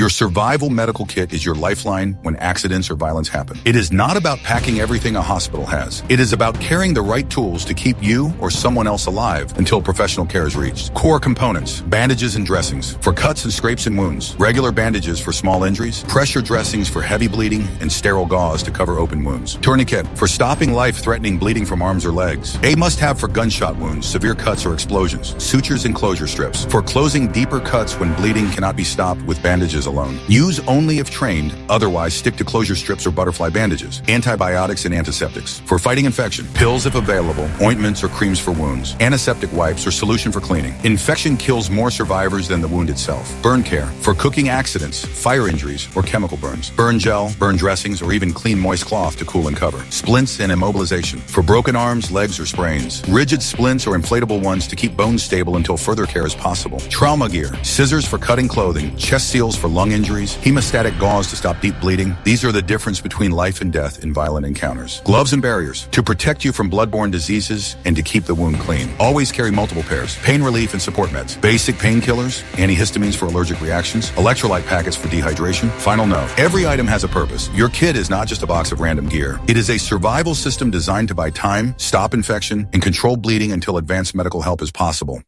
Your survival medical kit is your lifeline when accidents or violence happen. It is not about packing everything a hospital has. It is about carrying the right tools to keep you or someone else alive until professional care is reached. Core components: bandages and dressings for cuts and scrapes and wounds, regular bandages for small injuries, pressure dressings for heavy bleeding, and sterile gauze to cover open wounds. Tourniquet for stopping life-threatening bleeding from arms or legs. A must-have for gunshot wounds, severe cuts, or explosions. Sutures and closure strips for closing deeper cuts when bleeding cannot be stopped with bandages alone. Use only if trained, otherwise stick to closure strips or butterfly bandages. Antibiotics and antiseptics for fighting infection. Pills if available, ointments or creams for wounds. Antiseptic wipes or solution for cleaning. Infection kills more survivors than the wound itself. Burn care for cooking accidents, fire injuries, or chemical burns. Burn gel, burn dressings, or even clean moist cloth to cool and cover. Splints and immobilization for broken arms, legs, or sprains. Rigid splints or inflatable ones to keep bones stable until further care is possible. Trauma gear, scissors for cutting clothing, chest seals for lung injuries, hemostatic gauze to stop deep bleeding. These are the difference between life and death in violent encounters. Gloves and barriers to protect you from bloodborne diseases and to keep the wound clean. Always carry multiple pairs. Pain relief and support meds. Basic painkillers, antihistamines for allergic reactions, electrolyte packets for dehydration. Final note: every item has a purpose. Your kit is not just a box of random gear. It is a survival system designed to buy time, stop infection, and control bleeding until advanced medical help is possible.